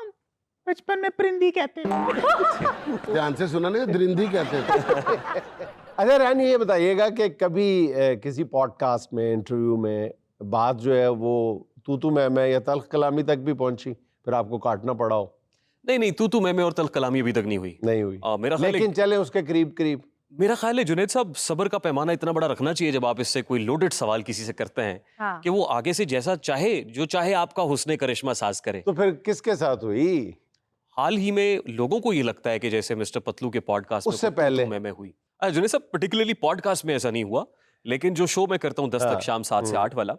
बचपन में परिंदी कहते थे। ध्यान से सुना नहीं, दरिंदी कहते थे। अच्छा रानी ये बताइएगा कि कभी किसी पॉडकास्ट में, इंटरव्यू में बात जो है वो तू मैं या तल्ख कलामी तक भी पहुंची, फिर आपको काटना पड़ा हो? नहीं तू मैं और तल्ख कलामी अभी तक नहीं हुई। नहीं हुई मेरा ख्याल लेकिन चले उसके करीब करीब। मेरा ख्याल है जुनैद साहब, सब्र का पैमाना इतना बड़ा रखना चाहिए जब आप इससे कोई लोडेड सवाल किसी से करते हैं, कि वो आगे से जैसा चाहे, जो चाहे आपका हुस्ने करिश्मा साज करे। तो फिर किसके साथ हुई? हाल ही में लोगों को ये लगता है कि जैसे मिस्टर पतलू के पॉडकास्ट उससे पहले मैं हुई। जुनैद साहब पर्टिकुलरली पॉडकास्ट में ऐसा नहीं हुआ, लेकिन जो शो मैं करता हूँ 10 तक शाम 7 से 8 वाला,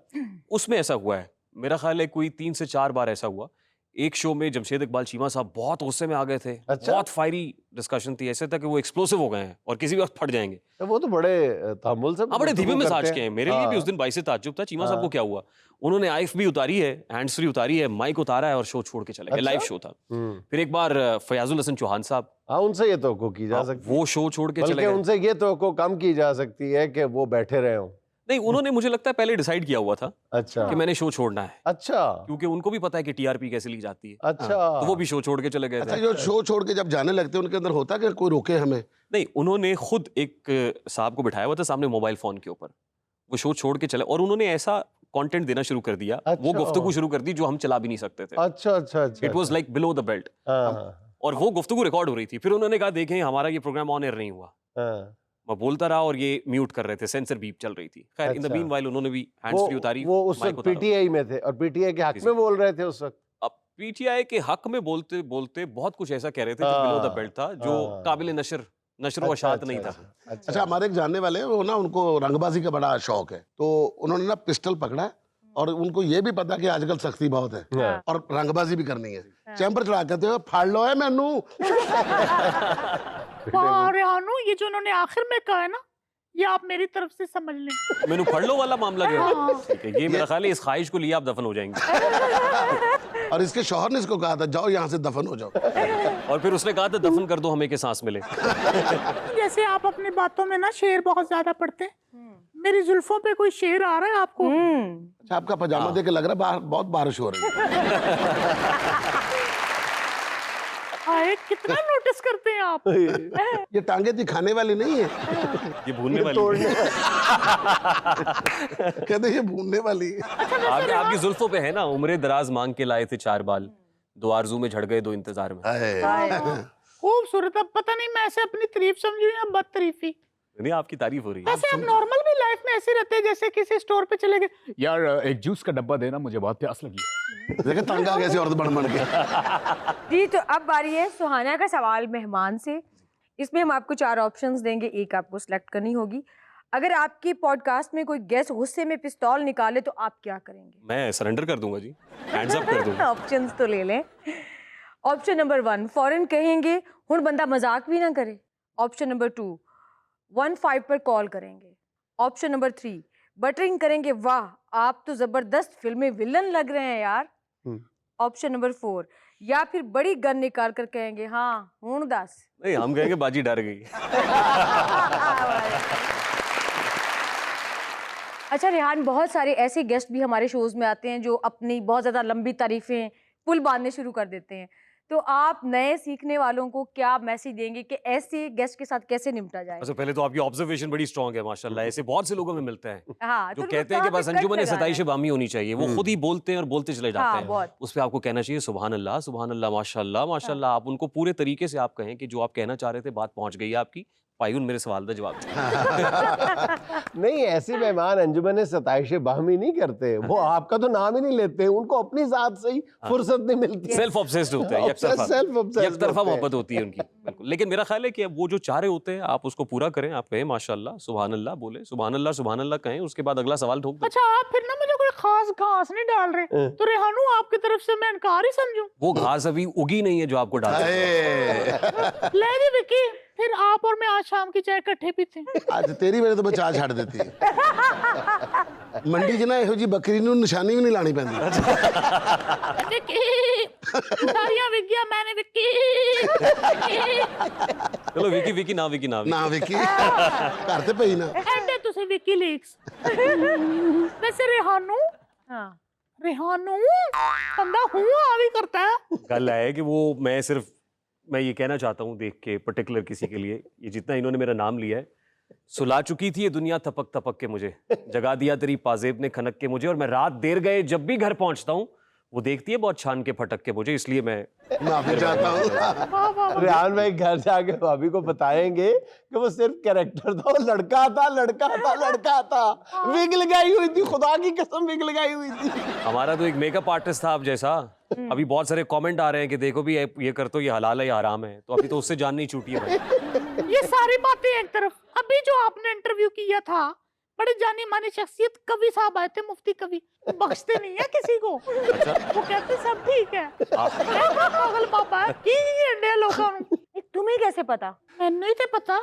उसमें ऐसा हुआ है। मेरा ख्याल है कोई 3 से 4 बार ऐसा हुआ। एक शो में जमशेद इकबाल चीमा साहब बहुत गुस्से में आ गए थे। अच्छा? बहुत फायरी डिस्कशन थी, ऐसे था कि वो एक्सप्लोसिव हो गए हैं और किसी भी वक्त फट जाएंगे। तो वो तो बड़े तहम्मुल से बड़े धीमे मिजाज के हैं। मेरे लिए भी उस दिन बाइसे ताज्जुब था, चीमा साहब को क्या हुआ, उन्होंने आईएफ भी उतारी है, हैंड्स फ्री उतारी है, माइक उतारा है और शो छोड़ के चले गए। लाइव शो था। फिर एक बार फयाजुल हसन चौहान साहब, उनसे ये तो की जा सकती, वो शो छोड़ के चले गए। उनसे ये तो कम की जा सकती है कि वो बैठे रहे हो। नहीं, उन्होंने मुझे लगता है पहले डिसाइड किया हुआ था अच्छा कि मैंने शो छोड़ना है। अच्छा, क्योंकि उनको भी पता है कि टीआरपी कैसे ली जाती है। अच्छा, तो वो भी शो छोड़ के चले गए अच्छा, थे। जो शो छोड़ के जब जाने लगते हैं उनके अंदर होता है कि कोई रोके हमें? नहीं, उन्होंने खुद एक साहब को बिठाया हुआ था सामने मोबाइल फोन के ऊपर, वो शो छोड़ के चले, और उन्होंने ऐसा कंटेंट देना शुरू कर दिया, वो गुफ्तगू शुरू कर दी जो हम चला भी नहीं सकते थे। अच्छा अच्छा अच्छा, it was like below the belt, और वो गुफ्तगू रिकॉर्ड हो रही थी। फिर उन्होंने कहा देखें हमारा ये प्रोग्राम ऑन एयर नहीं हुआ। मैं बोलता रहा और ये म्यूट कर रहे थे, सेंसर बीप चल रही थी। खैर इन द मीनवाइल उन्होंने भी हैंड्स फ्री उतारी। वो उस वक्त पीटीआई में थे और पीटीआई के हक में बोल रहे थे उस वक्त। अब पीटीआई के हक में बोलते बोलते बहुत कुछ ऐसा कह रहे थे जो बिलो द बेल्ट था, जो काबिल नशर व अशात नहीं था। अच्छा, हमारे एक जानने वाले वो ना, उनको रंगबाजी का बड़ा शौक है, तो उन्होंने ना पिस्टल पकड़ा और उनको ये भी पता कि आजकल सख्ती बहुत है और रंगबाजी भी करनी है। चैंबर चढ़ा कहते हो फाड़ लो है मैनू। रेहानू, ये जो उन्होंने आखिर में कहा है ना, ये आप मेरी तरफ से समझ लें। मैनू फड़ लो वाला मामला जो है, ठीक है, ये मेरा ख्याल है इस ख्वाहिश को लिए आप दफन हो जाएंगे। और इसके शौहर ने इसको कहा था जाओ यहाँ से दफन हो जाओ, और फिर उसने कहा था दफन कर दो हमें के सांस मिले। जैसे आप अपनी बातों में ना शेर बहुत ज्यादा पढ़ते हैं, मेरी जुल्फों पे कोई शेर आ रहा है आपको? अच्छा, आपका पजामा देख के लग रहा है बाहर बहुत बारिश हो रही है। आए, कितना नोटिस करते हैं आप। ये टांगे दिखाने वाली नहीं है, ये भूनने वाली है। कहते ये भूनने वाली है। आपकी जुल्फों पे है ना, उम्रे दराज मांग के लाए थे 4 बाल, 2 आरज़ू में झड़ गए 2 इंतजार में। खूबसूरत। अब पता नहीं मैं ऐसे अपनी तारीफ समझू या बदतरीफी। नहीं, आपकी तारीफ हो रही है। वैसे आप नॉर्मल भी लाइफ में ऐसे रहते हैं जैसे किसी स्टोर पे चले गए, यार एक जूस का डब्बा देना, मुझे बहुत प्यास लगी है। देखे तंग आ कैसे औरत बन के। जी तो अब बारी है सुहाना का सवाल मेहमान से। इसमें हम आपको 4 ऑप्शंस देंगे, एक आपको सिलेक्ट करनी होगी। अगर आपकी पॉडकास्ट में कोई गेस्ट गुस्से में पिस्तौल निकाले तो आप क्या करेंगे? मैं सरेंडर कर दूंगा जी, हैंड्स अप कर दूंगा। ऑप्शंस तो ले लें। ऑप्शन नंबर 1 फौरन कहेंगे हुण बंदा मजाक भी ना करे। ऑप्शन नंबर 2 15 पर कॉल करेंगे। ऑप्शन नंबर 3 बटरिंग करेंगे, वाह आप तो जबरदस्त फिल्मी विलन लग रहे हैं यार। ऑप्शन नंबर 4 या फिर बड़ी गन निकाल कर कहेंगे हाँ हुण दस। नहीं, हम कहेंगे बाजी डर गई। अच्छा रेहान, बहुत सारे ऐसे गेस्ट भी हमारे शोज में आते हैं जो अपनी बहुत ज़्यादा लंबी तारीफें पुल बांधने शुरू कर देते हैं, तो आप नए सीखने वालों को क्या मैसेज देंगे कि ऐसे गेस्ट के साथ कैसे निपटा जाए? अच्छा, पहले तो आपकी ऑब्जर्वेशन बड़ी स्ट्रांग है माशाल्लाह। ऐसे बहुत से लोगों में मिलते हैं हाँ, जो तो कहते हैं कि बस अंजुमन सताइश है। बामी होनी चाहिए, वो खुद ही बोलते हैं और बोलते चले जाते हाँ, हैं। बहुत। उस पर आपको कहना चाहिए सुभान अल्लाह माशाल्लाह माशाल्लाह। आप उनको पूरे तरीके से आप कहें कि जो आप कहना चाह रहे थे बात पहुंच गई है आपकी। पायून मेरे सवाल का जवाब नहीं, ऐसे मेहमान अंजुमन सताइश बाहमी नहीं करते, वो आपका तो नाम ही नहीं लेते, उनको अपनी जात से ही फुर्सत नहीं मिलती। सेल्फ ऑब्सेस्ड होते हैं, यकतरफा मोहब्बत होती है उनकी। बिल्कुल, लेकिन मेरा ख्याल है कि वो जो चाह रहे होते हैं आप उसको पूरा करें। आप कहें माशाल्लाह सुभान अल्लाह, बोले सुभान अल्लाह कहें, उसके बाद अगला सवाल ठोक दें। अच्छा आप फिर ना मुझे कोई खास घास नहीं डाल रहे, तो रेहानू आपकी तरफ से मैं इनकार ही समझूं? वो घास अभी उगी नहीं है जो आपको डाल ले जी विक्की, फिर आप और मैं आज शाम की चाय इकट्ठे पीते हैं। आज तेरी मेरे तो बचा छड़ देती है। मंडी च ना ਇਹੋ जी बकरी ਨੂੰ निशानी भी नहीं लानी पैंदी। सारियां विक्कियां मैंने विक्की। चलो विकी विकी ना विकी ना ना विकी घर ते पई ना एंडे तुसी विकी लीक्स। वैसे रेहानू, हाँ रेहानू बंदा हुआ भी करता है। गल है कि वो मैं ये कहना चाहता हूँ देख के पर्टिकुलर किसी के लिए, ये जितना इन्होंने मेरा नाम लिया है, सुला चुकी थी ये दुनिया थपक थपक के मुझे, जगा दिया तेरी पाजेब ने खनक के मुझे, और मैं रात देर गए जब भी घर पहुंचता हूँ वो देखती है बहुत छान के फटक के मुझे, इसलिए मैं माफी चाहता हूँ। रेहान भाई घर जाके भाभी को बताएंगे कि वो सिर्फ कैरेक्टर था, वो लड़का था, विग लगाई हुई थी, खुदा की कसम विग लगाई हुई थी। हमारा तो एक मेकअप आर्टिस्ट था आप जैसा। अभी बहुत सारे कमेंट आ रहे हैं कि देखो भी ये कर तो ये हलाल है या हराम है, तो अभी तो उससे जान नहीं छूटी है भाई। ये सारी बातें एक तरफ, अभी जो आपने इंटरव्यू किया था, बड़े जानी मानी शख्सियत कवि साहब आए थे, मुफ्ती कवि, बख्शते नहीं है किसी को। वो कहते सब ठीक है। पागल पापा है की इंडिया लोगों एक तुम्हें कैसे पता? मैंने ही थे पता,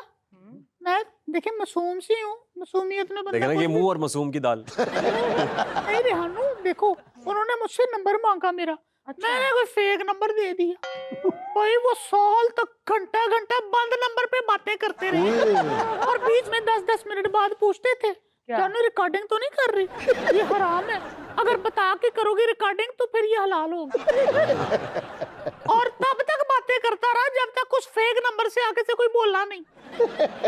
मैं देखिए मासूम सी हूँ, मासूमियत में देखा ना ये मुंह और मासूम की दाल। नहीं रेहानू देखो, उन्होंने मुझसे नंबर मांगा मेरा, मैंने कोई फेक नंबर दे दिया। भाई वो साल तक घंटा घंटा बंद नंबर पे बातें करते रहे, और बीच में 10-10 मिनट बाद पूछते थे जानू रिकॉर्डिंग तो नहीं कर रही, ये हराम है, अगर बता के करोगे रिकॉर्डिंग तो फिर ये हलाल होगी। और तब तक बातें करता रहा जब तक कुछ फेक नंबर से आगे से कोई बोला नहीं।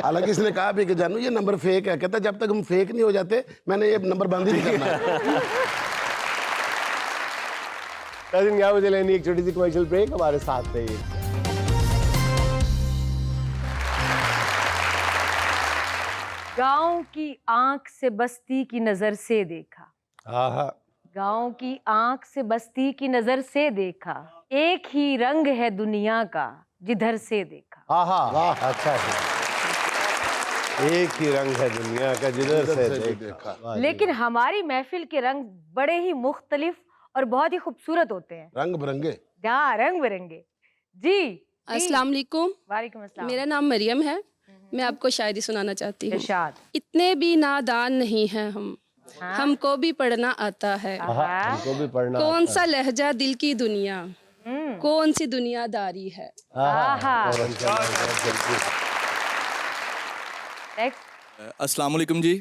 हालांकि इसने कहा भी कि जानू ये नंबर फेक है, कहता जब तक हम फेक नहीं हो जाते मैंने ये नंबर बंद ही नहीं करना। यहाँ मुझे लेनी एक छोटी सी कमर्शियल ब्रेक, हमारे साथ रहिए। गांव की आंख से बस्ती की नजर से देखा, गांव की आंख से बस्ती की नजर से देखा, एक ही रंग है दुनिया का जिधर से देखा। वाह अच्छा है, एक ही रंग है दुनिया का जिधर से देखा। लेकिन हमारी महफिल के रंग बड़े ही मुख्तलिफ और बहुत ही खूबसूरत होते हैं, रंग बिरंगे। हाँ रंग बिरंगे। जी अस्सलाम वालेकुम, वालेकुम अस्सलाम। मेरा नाम मरियम है, मैं आपको शायरी सुनाना चाहती हूँ। इरशाद। इतने भी नादान नहीं हैं हम, हमको भी पढ़ना आता है, हमको भी पढ़ना कौन सा लहजा दिल की दुनिया, कौन सी दुनियादारी है। अस्सलाम वालेकुम जी,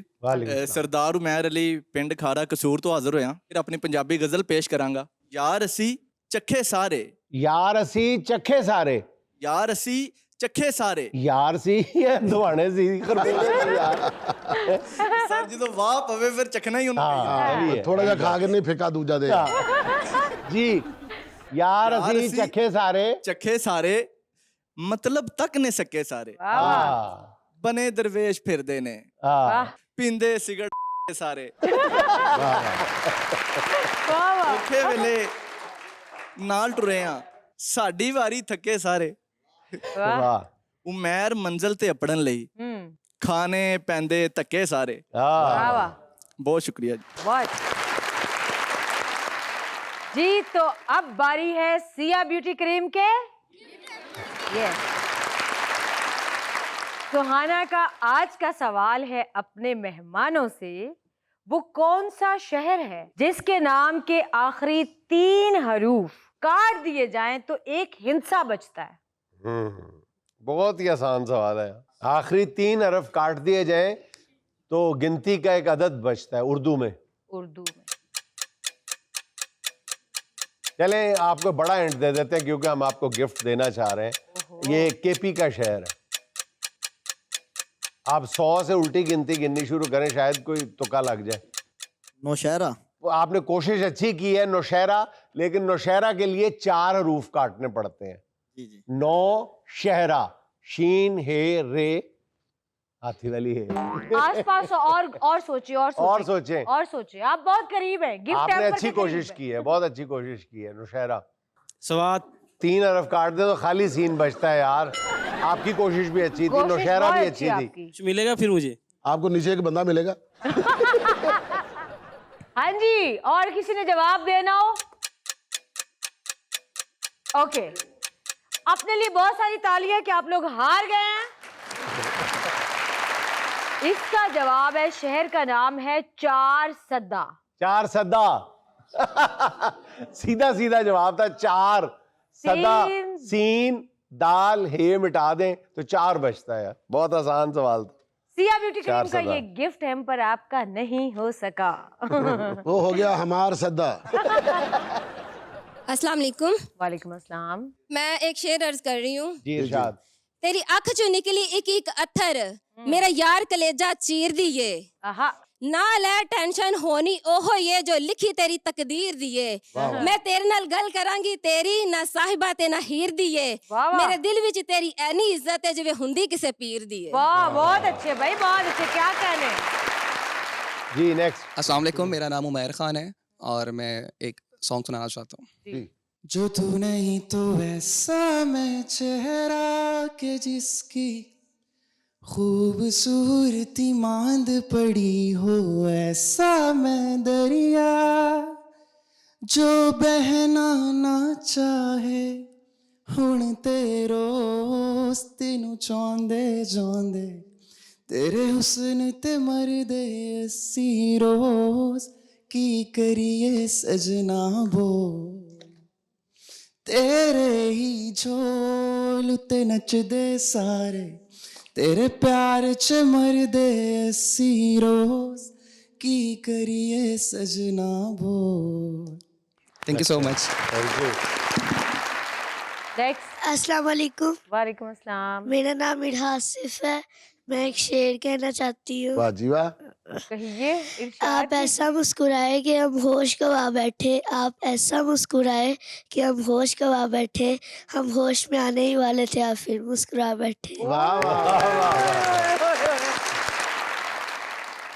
सरदार उमैर अली पिंड खारा कसूर तो हाजिर होया, फिर अपनी पंजाबी गजल पेश करांगा। यार असी चखे सारे, यार असी चखे सारे, यार असी चखे सारे, यार सी या दुआने सी यार। सर जी तो वाह पवे फिर चखना ही होना। थोड़ा सा खा के नहीं फेंका दूजा दे। जी यार असी चखे सारे, चखे सारे मतलब तक ने सके सारे। बने दरवेश फिरदे ने हाँ पींदे सिगरेट सारे वाह वाह ਔਖੇ ਵੇਲੇ ਨਾਲ ਟੁਰੇ ਆ ਸਾਡੀ ਵਾਰੀ ਥੱਕੇ ਸਾਰੇ वाह वाह ਉਮਰ ਮੰਜ਼ਲ ਤੇ ਅਪੜਨ ਲਈ ਖਾਣੇ ਪੈਂਦੇ ਧੱਕੇ ਸਾਰੇ हाँ वाह वाह ਬਹੁਤ ਸ਼ੁਕਰੀਆ ਜੀ बहुत जी। तो अब बारी है सिया ब्यूटी क्रीम के। ये सुहाना का आज का सवाल है अपने मेहमानों से, वो कौन सा शहर है जिसके नाम के आखिरी 3 हरूफ काट दिए जाएं तो एक हिंसा बचता है। बहुत ही आसान सवाल है। आखिरी 3 हरफ काट दिए जाएं तो गिनती का एक अदद बचता है उर्दू में। उर्दू में चलें आपको बड़ा हिंट दे देते हैं क्योंकि हम आपको गिफ्ट देना चाह रहे हैं। ये केपी का शहर है। आप 100 से उल्टी गिनती गिननी शुरू करें, शायद कोई तुक्का लग जाए। नौशहरा। आपने कोशिश अच्छी की है नौशहरा, लेकिन नौशहरा के लिए 4 हरूफ काटने पड़ते हैं। जी जी। नौशहरा, शीन हे रे, हाथी वाली है। आसपास और सोचिए और सोचें। और सोचिए, आप बहुत करीब हैं। गिफ्ट आपने हैम्पर अच्छी के करीब कोशिश हैं। की है, बहुत अच्छी कोशिश की है। नौशहरा स्वाद। 3 हरफ काट दे तो खाली सीन बचता है यार। आपकी कोशिश भी अच्छी थी, कोशिश नौशहरा बहुत भी अच्छी अच्छी थी। आपकी। कुछ मिलेगा फिर मुझे? आपको नीचे एक बंदा मिलेगा। हाँ जी, और किसी ने जवाब देना हो? ओके, अपने लिए बहुत सारी तालियां कि आप लोग हार गए हैं। इसका जवाब है, शहर का नाम है 4 सद्दा। 4 सद्दा। सीधा सीधा जवाब था 4 सदा। सीन। सीन दाल हे मिटा दें तो 4 बचता है यार। बहुत आसान सवाल था। सिया ब्यूटी 4 क्रीम का सदा। ये गिफ्ट हैम्पर आपका नहीं हो सका। वो हो गया हमार सद्दा। अस्सलाम वालेकुम। वालेकुम अस्सलाम। मैं एक शेर अर्ज कर रही हूँ। जी इरशाद। तेरी अख चो निकली एक एक अत्थर, मेरा यार कलेजा चीर दिए। आहा, ना ले टेंशन होनी ओहो ये जो लिखी तेरी तकदीर दिए। मैं तेरे नाल गल करांगी तेरी, ना साहिबा ते ना हीर दिए। वाह वाह। मेरे दिल विच तेरी ऐनी इज्जत है जिवे हुंदी किसे पीर दिए। वाह, बहुत अच्छे भाई, बहुत अच्छे। क्या कहने। जी नेक्स्ट। अस्सलाम वालेकुम, मेरा नाम उमैर खान है और मैं एक सॉन्ग सुनाना चाहता हूँ। जो तू नहीं तो ऐसा मैं चेहरा के जिसकी खूबसूरती मांद पड़ी हो, ऐसा मैं दरिया जो बहना ना चाहे हुण तेरो तेनू चांदे चांदे तेरे हुस्न ते मरदे असी रोज की करिए सजना बो, तेरे ही झोल ते नचदे सारे तेरे प्यार च मरदे असी रोज की करिए सजना बो। Thank you so much. Thank you. Next. अस्सलाम वालेकुम। वालेकुम अस्सलाम। मेरा नाम इरहा आसिफ है। मैं एक शेर कहना चाहती हूँ। वाह जी वाह। कहिए इरशाद। आप ऐसा मुस्कुराए कि हम होश गवा बैठे, आप ऐसा मुस्कुराए कि हम होश गवा बैठे, हम होश में आने ही वाले थे, आप फिर मुस्कुरा बैठे। वाह वाह वाह।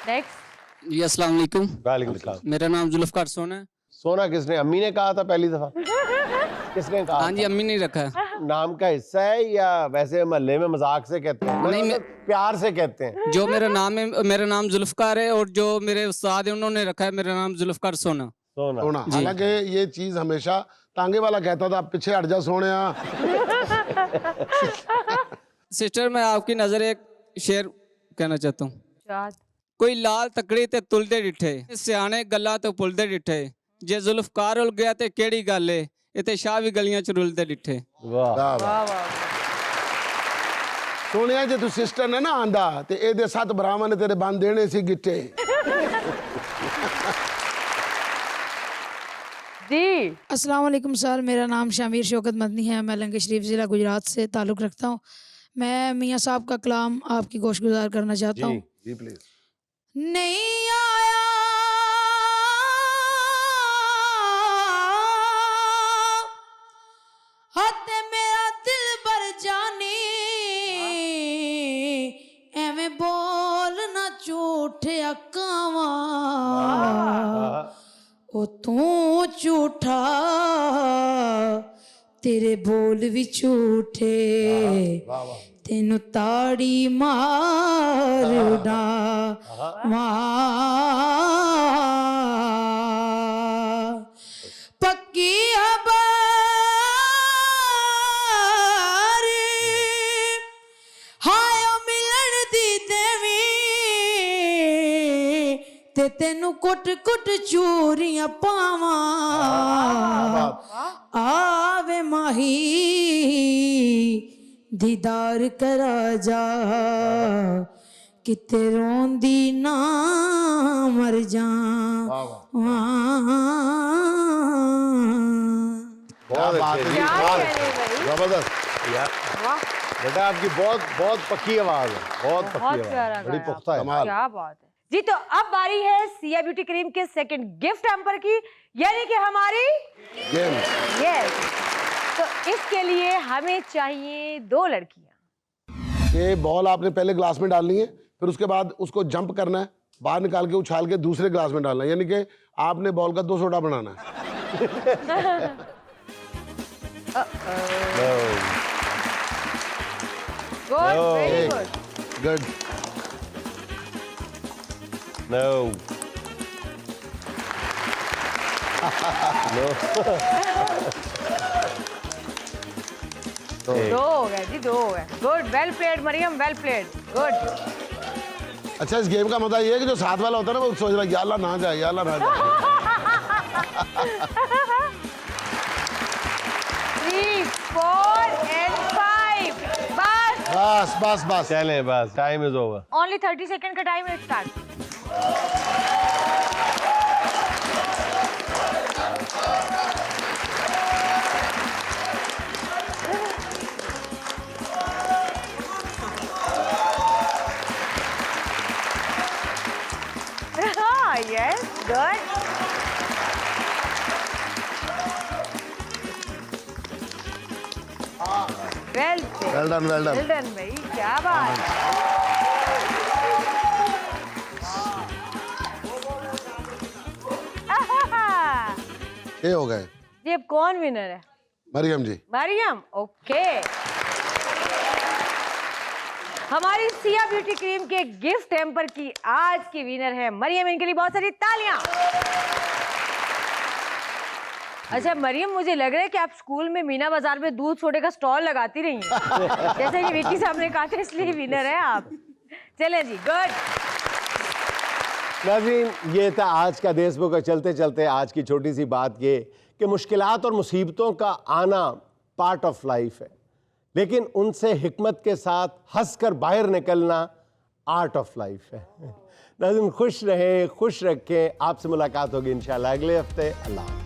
नेक्स्ट। जी अस्सलाम वालेकुम। वालेकुम सलाम। मेरा नाम जुल्फकार सोना है। सोना किसने? अम्मी ने कहा था पहली दफा? किसने कहा? हाँ जी, अम्मी ने रखा है। नाम का हिस्सा है या वैसे मोहल्ले में मजाक से कहते हैं? नहीं, मतलब प्यार से कहते हैं। जो मेरा नाम है, मेरा नाम जुल्फकार है और जो मेरे उस्ताद है उन्होंने रखा है मेरा नाम जुल्फकार सोना। सोना। हालांकि ये चीज हमेशा टांगे वाला कहता था, पीछे हट जा सोनिया। सिस्टर, मैं आपकी नजर एक शेर कहना चाहता हूँ। इरशाद। कोई लाल तकड़ी ते तुलदे डिठे, सियाने गल्ला तो पुलदे डिठे, जे जुल्फकार उल गया ते केड़ी गल है, इते शाह भी गलियां च रुलदे डिठे। वाह वाह वाह। सोनिया जे तू सिस्टर ने ना आंदा ते एदे 7 भरावां ने तेरे बंद देने सी गिट्टे। जी। अस्सलाम वालेकुम सर, मेरा नाम शामिर शौकत मदनी है। मैं लंके शरीफ ज़िला गुजरात से ताल्लुक़ रखता हूँ। मैं मियाँ साहब का कलाम आपकी गोशगुजार करना चाहता हूँ। जी प्लीज। नहीं आया हद मेरा दिल बर जानी, तू झूठा तेरे बोल भी झूठे तेनू ताड़ी मारूडा पक्की ते तेनू कुट कुट चूरियां पावां आवे माही दीदार करा जा किते रोंदी ना मर जा बहुत अच्छे जी, जबरदस्त बेटा, आपकी बहुत बहुत पक्की आवाज है, बहुत पक्की आवाज, बड़ी पुख्ता है। क्या बात है जी। तो अब बारी है सिया ब्यूटी क्रीम के सेकंड गिफ्ट हैम्पर की, यानी कि हमारी गेम। यस, तो इसके लिए हमें चाहिए 2 लड़कियां। ये बॉल आपने पहले ग्लास में डालनी है, फिर उसके बाद उसको जंप करना है, बाहर निकाल के उछाल के दूसरे ग्लास में डालना है, यानी कि आपने बॉल का 2 सोडा बनाना है। Good, very good. Good. No. No. 2 हो गए जी, 2 हो गए। Good, well played Mariam, well played, good. अच्छा, इस गेम का मजा ये है कि जो साथ वाला होता है ना, वो सोच रहा है या अल्लाह ना जाए, या अल्लाह ना जाए। 3, 4 and 5 बस बस बस बस चलें, बस time is over. Only 30 second का टाइम है, start. Yes, good. Well played. Well done, well done. Well done, भाई, क्या बात है। ये हो गए। जी, अब कौन विनर है? मरियम जी। मरियम, ओके। हमारी सिया ब्यूटी क्रीम के गिफ्ट हैम्पर की आज की विनर है मरियम। इनके लिए बहुत सारी तालियां। अच्छा मरियम, मुझे लग रहा है कि आप स्कूल में मीना बाजार में दूध सोडे का स्टॉल लगाती रही हैं। जैसे कि विक्की साहब ने कहा था, इसलिए विनर है आप। चले जी, गुड। नाज़रीन, ये था आज का देशबुक। और चलते चलते आज की छोटी सी बात ये कि मुश्किलात और मुसीबतों का आना पार्ट ऑफ लाइफ है, लेकिन उनसे हिकमत के साथ हंसकर बाहर निकलना आर्ट ऑफ लाइफ है। नाज़रीन, खुश रहें, खुश रखें। आपसे मुलाकात होगी इंशाल्लाह अगले हफ्ते। अल्लाह।